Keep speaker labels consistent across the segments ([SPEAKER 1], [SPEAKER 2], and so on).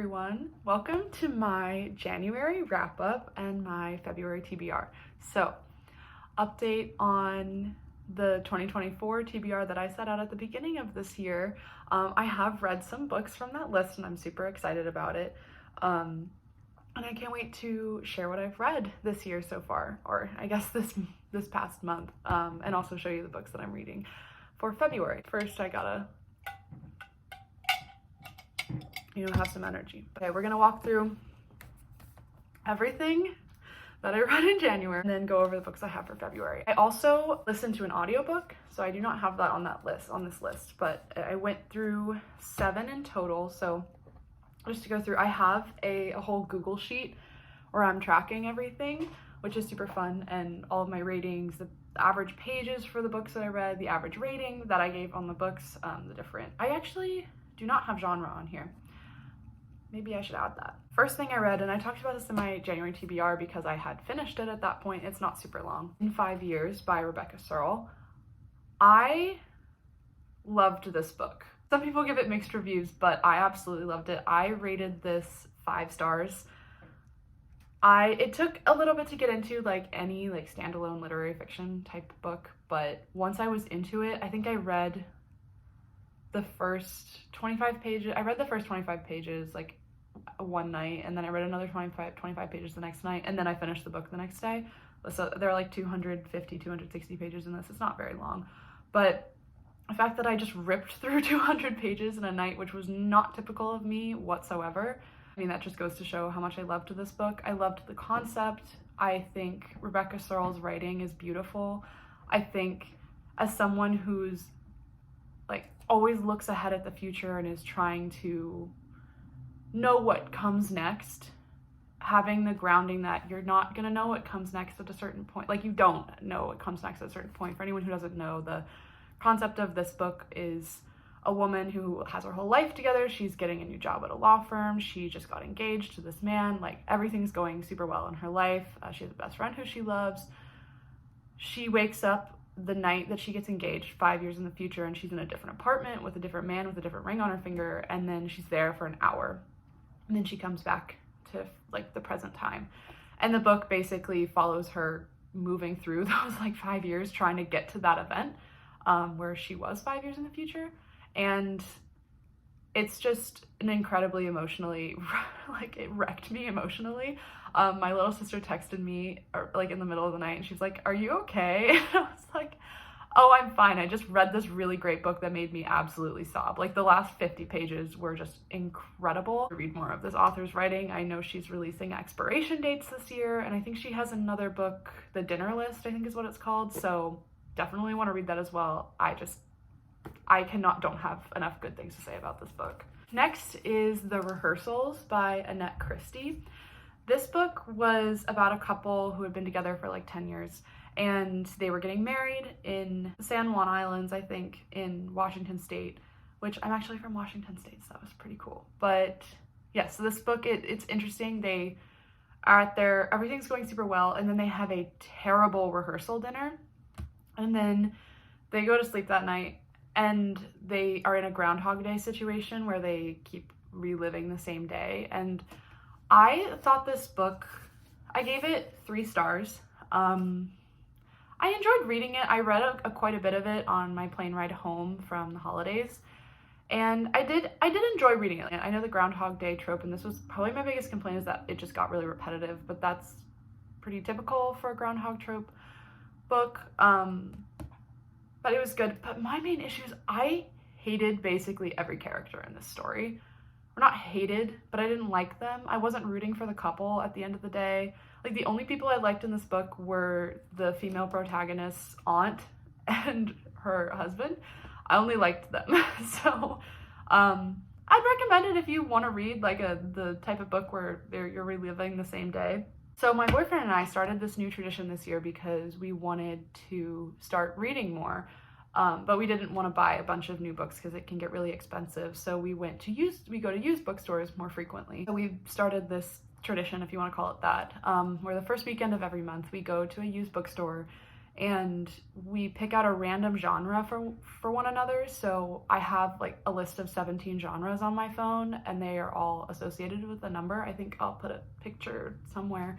[SPEAKER 1] everyone. Welcome to my January wrap-up and my February TBR. So, update on the 2024 TBR that I set out at the beginning of this year. I have read some books from that list and I'm super excited about it. And I can't wait to share what I've read this year so far, or I guess this past month, and also show you the books that I'm reading for February. First, I gotta have some energy. Okay, we're gonna walk through everything that I read in January and then go over the books I have for February. I also listened to an audiobook, so I do not have that on this list, but I went through 7 in total. So just to go through, I have a whole Google sheet where I'm tracking everything, which is super fun, and all of my ratings, the average pages for the books that I read, the average rating that I gave on the books, I actually do not have genre on here. Maybe I should add that. First thing I read, and I talked about this in my January TBR because I had finished it at that point, it's not super long, In 5 Years by Rebecca Searle. I loved this book. Some people give it mixed reviews, but I absolutely loved it. I rated this 5 stars. It took a little bit to get into any standalone literary fiction type book, but once I was into it, I think I read the first 25 pages. I read the first 25 pages one night, and then I read another 25 pages the next night, and then I finished the book the next day. So there are 250, 260 pages in this. It's not very long, but the fact that I just ripped through 200 pages in a night, which was not typical of me whatsoever, I mean, that just goes to show how much I loved this book. I loved the concept. I think Rebecca Searle's writing is beautiful. I think as someone who's always looks ahead at the future and is trying to know what comes next, having the grounding that you're not gonna know what comes next at a certain point. You don't know what comes next at a certain point. For anyone who doesn't know, the concept of this book is a woman who has her whole life together. She's getting a new job at a law firm. She just got engaged to this man. Everything's going super well in her life. She has a best friend who she loves. She wakes up the night that she gets engaged 5 years in the future, and she's in a different apartment with a different man with a different ring on her finger, and then she's there for an hour, and then she comes back to the present time. And the book basically follows her moving through those 5 years trying to get to that event where she was 5 years in the future. And it's just an incredibly emotionally, it wrecked me emotionally. My little sister texted me in the middle of the night, and she's like, "Are you okay?" And I was like, "Oh, I'm fine. I just read this really great book that made me absolutely sob." The last 50 pages were just incredible. To read more of this author's writing. I know she's releasing expiration dates this year, and I think she has another book, The Dinner List, I think is what it's called. So definitely want to read that as well. I don't have enough good things to say about this book. Next is The Rehearsals by Annette Christie. This book was about a couple who had been together for 10 years, and they were getting married in San Juan Islands, I think, in Washington State, which I'm actually from Washington State, so that was pretty cool. But yeah, so this book, it's interesting. They are at everything's going super well, and then they have a terrible rehearsal dinner, and then they go to sleep that night, and they are in a Groundhog Day situation where they keep reliving the same day. And I thought this book, I gave it 3 stars. I enjoyed reading it. I read quite a bit of it on my plane ride home from the holidays, and I did enjoy reading it. I know the Groundhog Day trope, and this was probably my biggest complaint, is that it just got really repetitive, but that's pretty typical for a Groundhog trope book. But it was good. But my main issue is I hated basically every character in this story. Or not hated, but I didn't like them. I wasn't rooting for the couple at the end of the day. The only people I liked in this book were the female protagonist's aunt and her husband. I only liked them. So I'd recommend it if you want to read the type of book where you're reliving the same day. So my boyfriend and I started this new tradition this year because we wanted to start reading more, but we didn't want to buy a bunch of new books because it can get really expensive. So we go to used bookstores more frequently. So we started this tradition, if you want to call it that, where the first weekend of every month we go to a used bookstore and we pick out a random genre for one another. So I have like a list of 17 genres on my phone, and they are all associated with a number. I think I'll put a picture somewhere.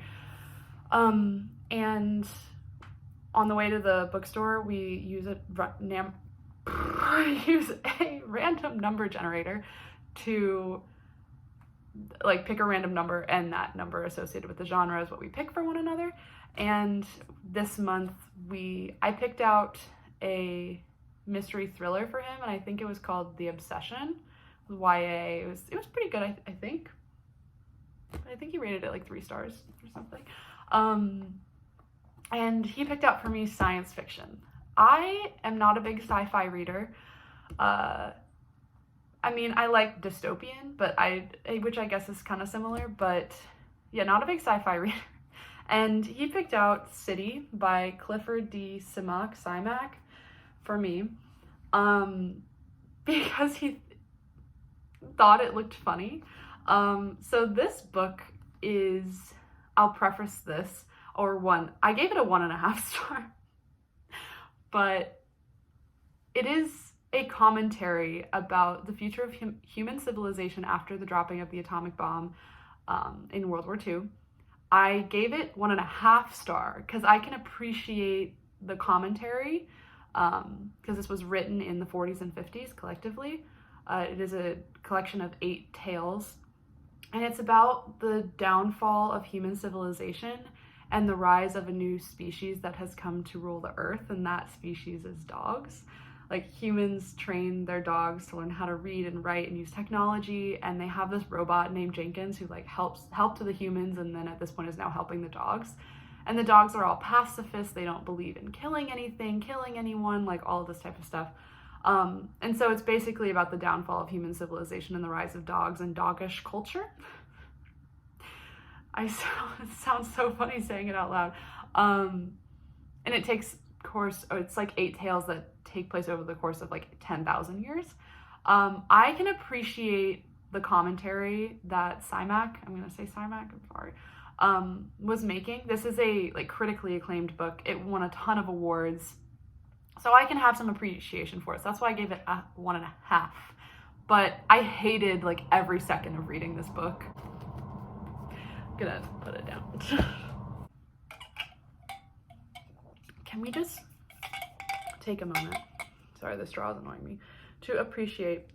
[SPEAKER 1] And on the way to the bookstore, we use use a random number generator to like pick a random number, and that number associated with the genre is what we pick for one another. And this month I picked out a mystery thriller for him, and I think it was called The Obsession. It was YA. It was pretty good, I think. I think he rated it like 3 stars or something. And he picked out for me science fiction. I am not a big sci-fi reader. I mean, I like dystopian, but which I guess is kind of similar, but yeah, not a big sci-fi reader. And he picked out City by Clifford D. Simak for me, because he thought it looked funny. So this book is, I'll preface this, I gave it a 1.5 star, but it is a commentary about the future of human civilization after the dropping of the atomic bomb in World War II. I gave it 1.5 star because I can appreciate the commentary, because this was written in the 40s and 50s collectively. It is a collection of 8 tales, and it's about the downfall of human civilization and the rise of a new species that has come to rule the earth, and that species is dogs. Like, humans train their dogs to learn how to read and write and use technology, and they have this robot named Jenkins who like help to the humans, and then at this point is now helping the dogs. And the dogs are all pacifists. They don't believe in killing anyone, like all of this type of stuff. And so it's basically about the downfall of human civilization and the rise of dogs and doggish culture. It sounds so funny saying it out loud. And it takes it's like 8 tales that take place over the course of like 10,000 years. I can appreciate the commentary that Simak, I'm sorry, was making. This is a like critically acclaimed book. It won a ton of awards, so I can have some appreciation for it. So that's why I gave it a 1.5. But I hated like every second of reading this book. I'm gonna put it down. Can we just take a moment, sorry, the straw is annoying me, to appreciate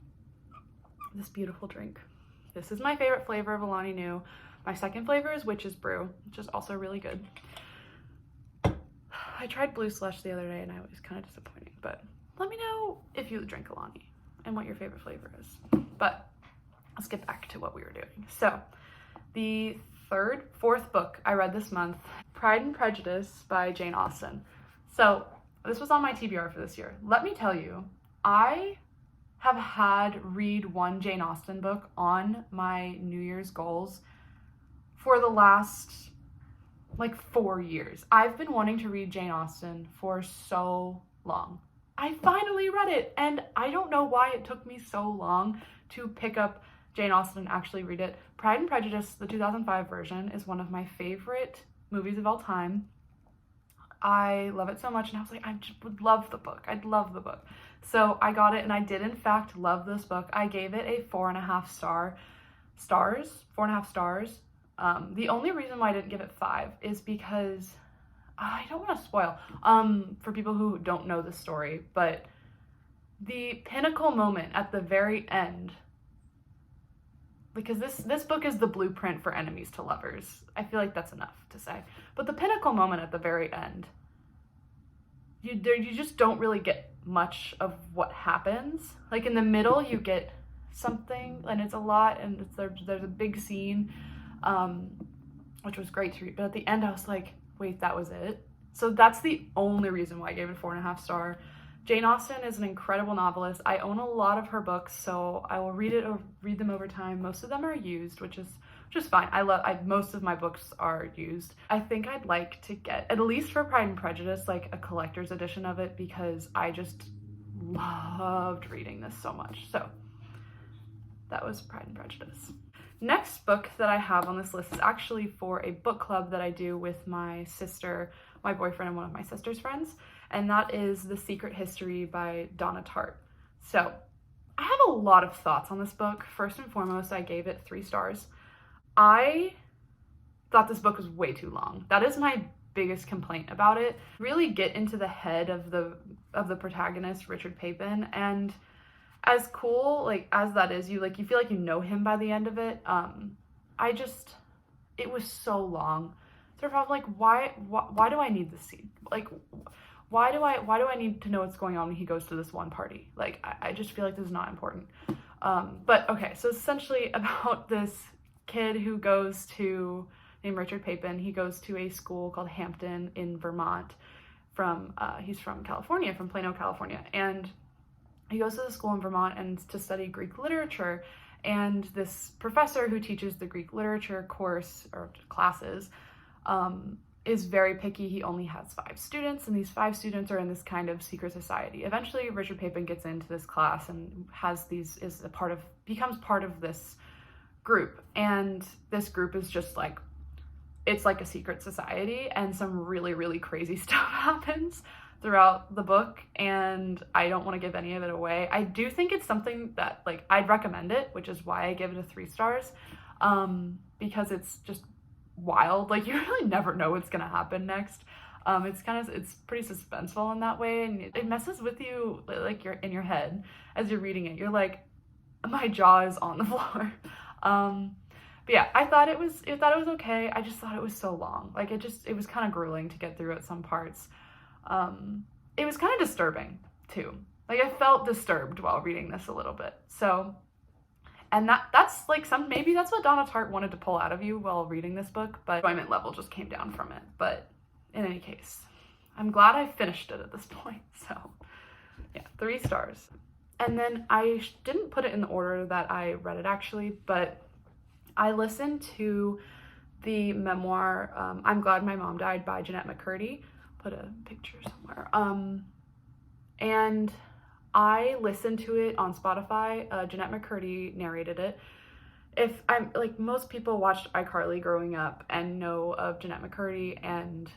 [SPEAKER 1] this beautiful drink. This is my favorite flavor of Alani Nu. My second flavor is Witch's Brew, which is also really good. I tried Blue Slush the other day and I was kind of disappointing, but let me know if you drink Alani and what your favorite flavor is. But let's get back to what we were doing. So the fourth book I read this month, Pride and Prejudice by Jane Austen. So this was on my TBR for this year. Let me tell you, I have had read one Jane Austen book on my New Year's goals for the last like 4 years. I've been wanting to read Jane Austen for so long. I finally read it, and I don't know why it took me so long to pick up Jane Austen and actually read it. Pride and Prejudice, the 2005 version, is one of my favorite movies of all time. I love it so much, and I was like, I just would love the book. I'd love the book. So I got it, and I did in fact love this book. I gave it a 4.5 stars. The only reason why I didn't give it 5 is because I don't want to spoil for people who don't know the story, but the pinnacle moment at the very end, because this book is the blueprint for enemies to lovers. I feel like that's enough to say. But the pinnacle moment at the very end, you just don't really get much of what happens. Like in the middle, you get something, and it's a lot, and there's a big scene, which was great to read. But at the end, I was like, wait, that was it? So that's the only reason why I gave it 4.5 stars. Jane Austen is an incredible novelist. I own a lot of her books, so I will read them over time. Most of them are used, which is fine. Most of my books are used. I think I'd like to get, at least for Pride and Prejudice, like a collector's edition of it, because I just loved reading this so much. So that was Pride and Prejudice. Next book that I have on this list is actually for a book club that I do with my sister. my boyfriend and one of my sister's friends, and that is The Secret History by Donna Tartt. So I have a lot of thoughts on this book. First and foremost, I gave it 3 stars. I thought this book was way too long. That is my biggest complaint about it. Really get into the head of the protagonist, Richard Papin, and as cool like as that is, you feel like you know him by the end of it. It was so long. Sort of like, why do I need this scene? Like, why do I need to know what's going on when he goes to this one party? Like, I just feel like this is not important. But okay, so it's essentially about this kid who goes to, named Richard Papin. He goes to a school called Hampton in Vermont. He's from California, from Plano, California, and he goes to the school in Vermont and to study Greek literature. And this professor who teaches the Greek literature course or classes is very picky. He only has 5 students, and these 5 students are in this kind of secret society. Eventually, Richard Papin gets into this class and becomes part of this group. And this group is just like, it's like a secret society, and some really, really crazy stuff happens throughout the book, and I don't want to give any of it away. I do think it's something that, like, I'd recommend it, which is why I give it a 3 stars, because it's just wild. Like, you really never know what's gonna happen next. It's pretty suspenseful in that way, and it messes with you, like, you're in your head as you're reading it. You're like, my jaw is on the floor. But yeah, I thought it was okay. I just thought it was so long. Like, it was kind of grueling to get through at some parts. It was kind of disturbing too. Like, I felt disturbed while reading this a little bit. So, and that's like maybe that's what Donna Tartt wanted to pull out of you while reading this book, but enjoyment level just came down from it. But in any case, I'm glad I finished it at this point. So yeah, 3 stars. And then I didn't put it in the order that I read it actually, but I listened to the memoir, I'm Glad My Mom Died by Jeanette McCurdy. Put a picture somewhere. And I listened to it on Spotify. Jeanette McCurdy narrated it. If I'm like, most people watched iCarly growing up and know of Jeanette McCurdy, and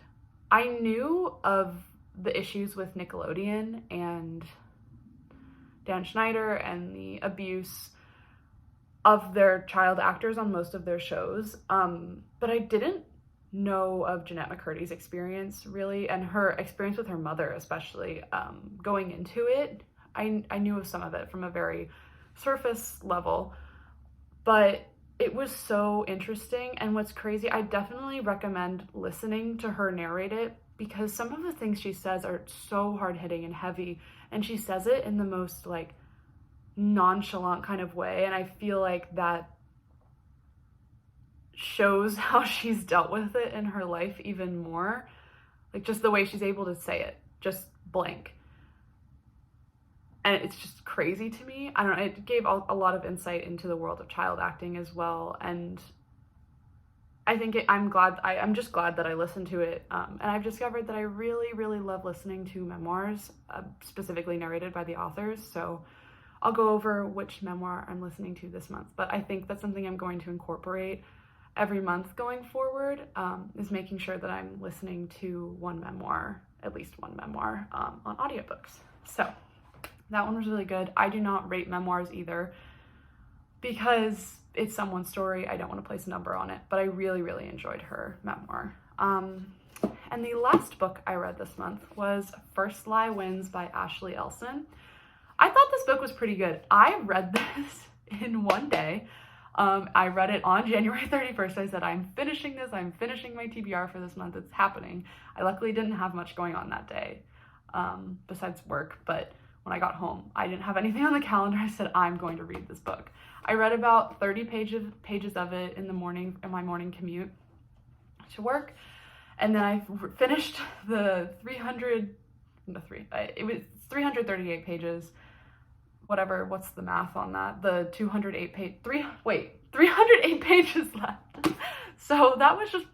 [SPEAKER 1] I knew of the issues with Nickelodeon and Dan Schneider and the abuse of their child actors on most of their shows, but I didn't know of Jeanette McCurdy's experience really, and her experience with her mother especially. Going into it, I knew of some of it from a very surface level, but it was so interesting. And what's crazy, I definitely recommend listening to her narrate it, because some of the things she says are so hard-hitting and heavy, and she says it in the most like nonchalant kind of way, and I feel like that shows how she's dealt with it in her life even more. Like, just the way she's able to say it, just blank. And it's just crazy to me. I don't know, it gave a lot of insight into the world of child acting as well, and I think I'm just glad that I listened to it, and I've discovered that I really, really love listening to memoirs, specifically narrated by the authors. So I'll go over which memoir I'm listening to this month, but I think that's something I'm going to incorporate every month going forward, is making sure that I'm listening to at least one memoir, on audiobooks. So that one was really good. I do not rate memoirs either, because it's someone's story. I don't want to place a number on it, but I really, really enjoyed her memoir. And the last book I read this month was First Lie Wins by Ashley Elson. I thought this book was pretty good. I read this in one day. I read it on January 31st. I said, I'm finishing this. I'm finishing my TBR for this month. It's happening. I luckily didn't have much going on that day, besides work. But when I got home, I didn't have anything on the calendar. I said, I'm going to read this book. I read about 30 pages of it in the morning, in my morning commute to work. And then I finished it was 338 pages. Whatever, what's the math on that? The 308 pages left. So that was just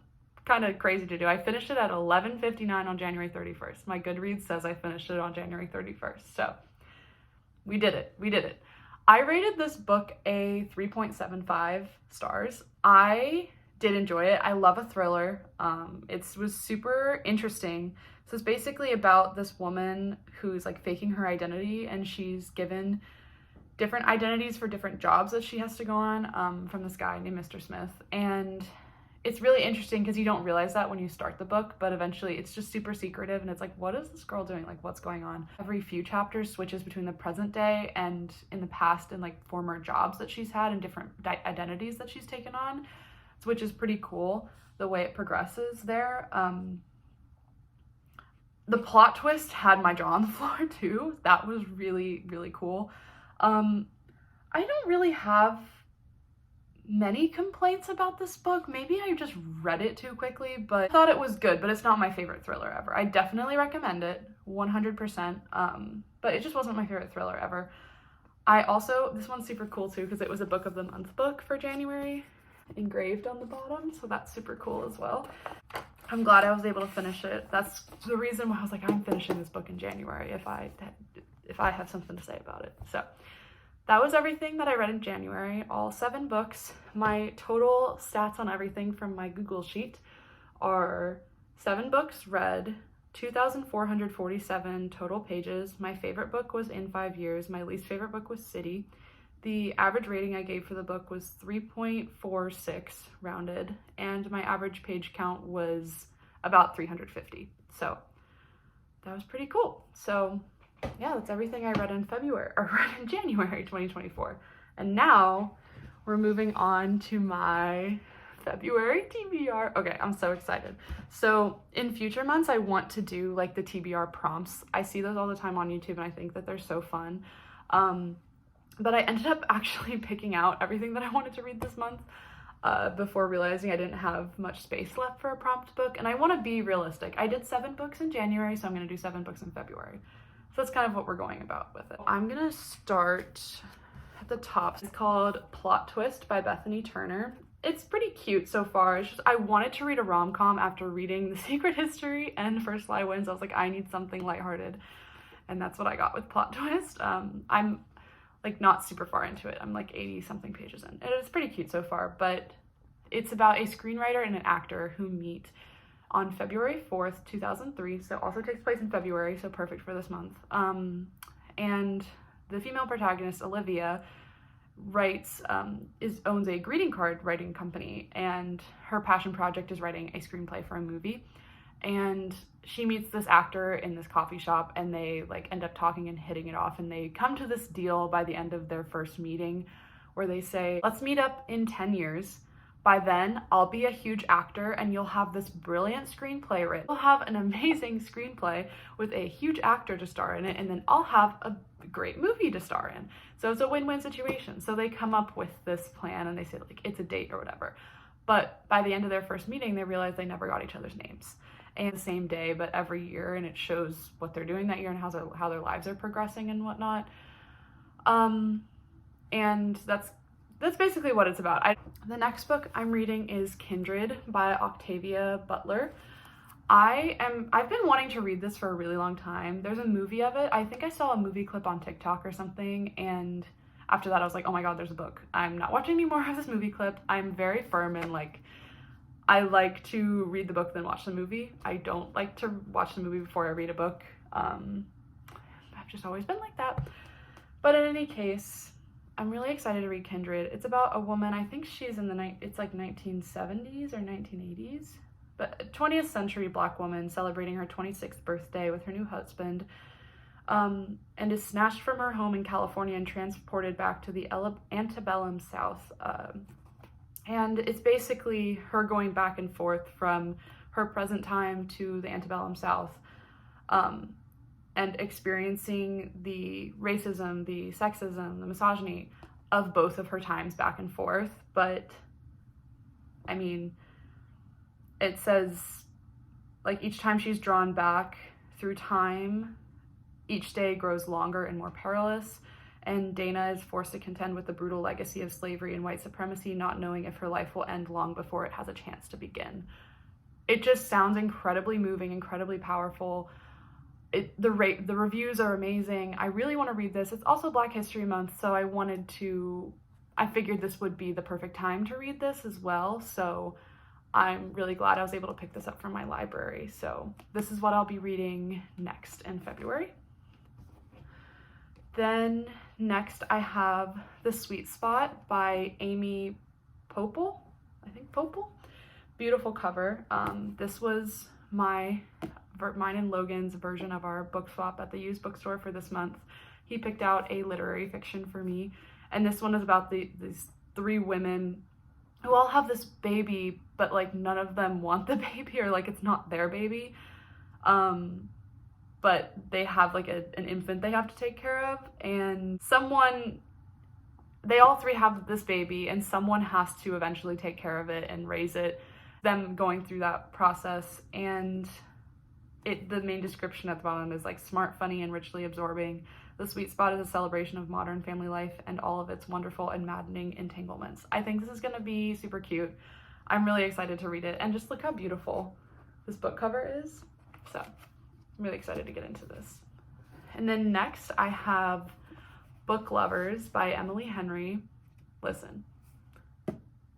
[SPEAKER 1] kind of crazy to do. I finished it at 11:59 on January 31st. My Goodreads says I finished it on January 31st. So we did it. I rated this book a 3.75 stars. I did enjoy it. I love a thriller. It was super interesting. So it's basically about this woman who's like faking her identity, and she's given different identities for different jobs that she has to go on from this guy named Mr. Smith. And it's really interesting because you don't realize that when you start the book, but eventually it's just super secretive, and it's like, what is this girl doing? Like, what's going on? Every few chapters switches between the present day and in the past, and like former jobs that she's had and different identities that she's taken on, which is pretty cool the way it progresses there. The plot twist had my jaw on the floor too. That was really, really cool. I don't really have many complaints about this book. Maybe I just read it too quickly, but I thought it was good, but it's not my favorite thriller ever. I definitely recommend it, 100%, but it just wasn't my favorite thriller ever. This one's super cool too, because it was a book of the month book for January, engraved on the bottom, so that's super cool as well. I'm glad I was able to finish it. That's the reason why I was like, I'm finishing this book in January if I have something to say about it. So that was everything that I read in January, all 7 books. My total stats on everything from my Google sheet are 7 books read, 2,447 total pages. My favorite book was In 5 Years. My least favorite book was City. The average rating I gave for the book was 3.46 rounded, and my average page count was about 350. So that was pretty cool. So yeah, that's everything I read in January 2024. And now we're moving on to my February TBR. Okay, I'm so excited. So in future months, I want to do like the TBR prompts. I see those all the time on YouTube, and I think that they're so fun. But I ended up actually picking out everything that I wanted to read this month before realizing I didn't have much space left for a prompt book. And I want to be realistic. I did 7 books in January, so I'm going to do 7 books in February. So that's kind of what we're going about with it. I'm going to start at the top. It's called Plot Twist by Bethany Turner. It's pretty cute so far. It's just, I wanted to read a rom-com after reading The Secret History and First Lie Wins. I was like, I need something lighthearted. And that's what I got with Plot Twist. I'm like not super far into it. I'm like 80 something pages in. And it's pretty cute so far, but it's about a screenwriter and an actor who meet on February 4th, 2003. So also takes place in February, so perfect for this month. And the female protagonist, Olivia, owns a greeting card writing company, and her passion project is writing a screenplay for a movie. And she meets this actor in this coffee shop, and they like end up talking and hitting it off, and they come to this deal by the end of their first meeting where they say, let's meet up in 10 years. By then, I'll be a huge actor, and you'll have this brilliant screenplay written. You'll have an amazing screenplay with a huge actor to star in it, and then I'll have a great movie to star in. So it's a win-win situation. So they come up with this plan, and they say like it's a date or whatever. But by the end of their first meeting, they realize they never got each other's names. And the same day, but every year, and it shows what they're doing that year and how their lives are progressing and whatnot. And that's basically what it's about. The next book I'm reading is Kindred by Octavia Butler. I've been wanting to read this for a really long time. There's a movie of it. I think I saw a movie clip on TikTok or something, and after that I was like, oh my god, there's a book. I'm not watching any more of this movie clip. I'm very firm in like, I like to read the book then watch the movie. I don't like to watch the movie before I read a book. I've just always been like that. But in any case, I'm really excited to read Kindred. It's about a woman, I think she's in it's like 1970s or 1980s, but a 20th century Black woman celebrating her 26th birthday with her new husband, and is snatched from her home in California and transported back to the antebellum South. And it's basically her going back and forth from her present time to the antebellum South, and experiencing the racism, the sexism, the misogyny of both of her times back and forth. But I mean, it says like each time she's drawn back through time, each day grows longer and more perilous. And Dana is forced to contend with the brutal legacy of slavery and white supremacy, not knowing if her life will end long before it has a chance to begin. It just sounds incredibly moving, incredibly powerful. The reviews are amazing. I really want to read this. It's also Black History Month, so I figured this would be the perfect time to read this as well. So I'm really glad I was able to pick this up from my library. So this is what I'll be reading next in February. Then next I have The Sweet Spot by Amy Popel. I think Popel. Beautiful cover. This was mine and Logan's version of our book swap at the used bookstore for this month. He picked out a literary fiction for me, and this one is about these 3 women who all have this baby, but like none of them want the baby, or like it's not their baby. But they have like an infant they have to take care of, and they all 3 have this baby, and someone has to eventually take care of it and raise it, them going through that process. And the main description at the bottom is like smart, funny, and richly absorbing. The Sweet Spot is a celebration of modern family life and all of its wonderful and maddening entanglements. I think this is gonna be super cute. I'm really excited to read it, and just look how beautiful this book cover is. So I'm really excited to get into this. And then next I have Book Lovers by Emily Henry. Listen,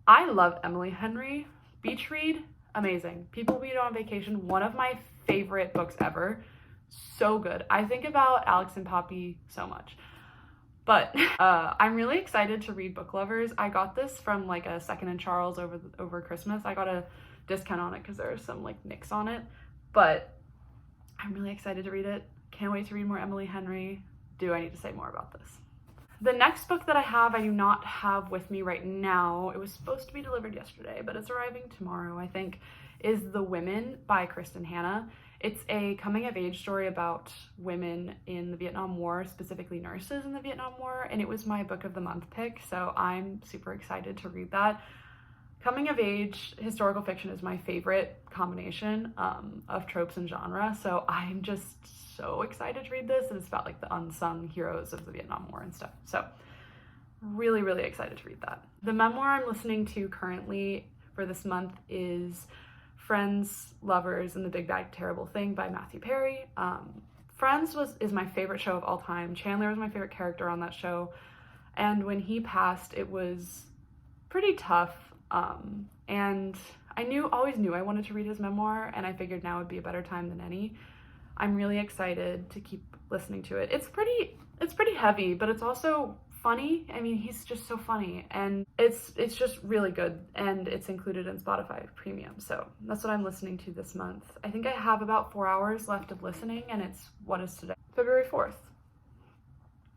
[SPEAKER 1] I love Emily Henry. Beach read, amazing. People Read on Vacation, one of my favorite books ever. So good. I think about Alex and Poppy so much. But I'm really excited to read Book Lovers. I got this from like a Second and Charles over Christmas. I got a discount on it because there are some like nicks on it. But I'm really excited to read it. Can't wait to read more Emily Henry. Do I need to say more about this? The next book that I do not have with me right now. It was supposed to be delivered yesterday, but it's arriving tomorrow, I think, is The Women by Kristen Hanna. It's a coming-of-age story about women in the Vietnam War, specifically nurses in the Vietnam War, and it was my book of the month pick, so I'm super excited to read that. Coming-of-age historical fiction is my favorite combination of tropes and genre, so I'm just so excited to read this, and it's about like the unsung heroes of the Vietnam War and stuff. So really, really excited to read that. The memoir I'm listening to currently for this month is Friends, Lovers, and the Big Bad Terrible Thing by Matthew Perry. Friends is my favorite show of all time. Chandler was my favorite character on that show, and when he passed, it was pretty tough. And I always knew I wanted to read his memoir, and I figured now would be a better time than any. I'm really excited to keep listening to it. It's pretty heavy, but it's also funny. I mean, he's just so funny, and it's just really good, and it's included in Spotify Premium. So that's what I'm listening to this month. I think I have about 4 hours left of listening, and what is today? February 4th.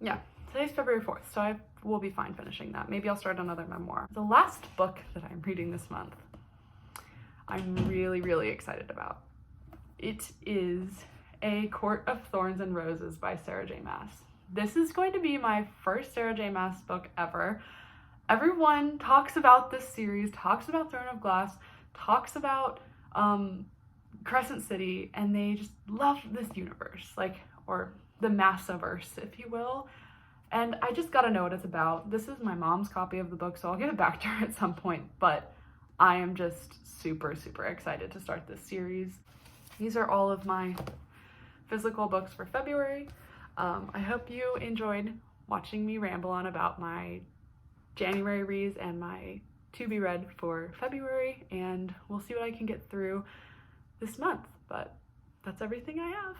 [SPEAKER 1] Yeah, today's February 4th, so I will be fine finishing that. Maybe I'll start another memoir. The last book that I'm reading this month, I'm really, really excited about. It is A Court of Thorns and Roses by Sarah J. Maas. This is going to be my first Sarah J. Maas book ever. Everyone talks about this series, talks about Throne of Glass, talks about Crescent City, and they just love this universe, or the Massiverse, if you will. And I just gotta know what it's about. This is my mom's copy of the book, so I'll get it back to her at some point, but I am just super, super excited to start this series. These are all of my physical books for February. I hope you enjoyed watching me ramble on about my January reads and my to be read for February, and we'll see what I can get through this month, but that's everything I have.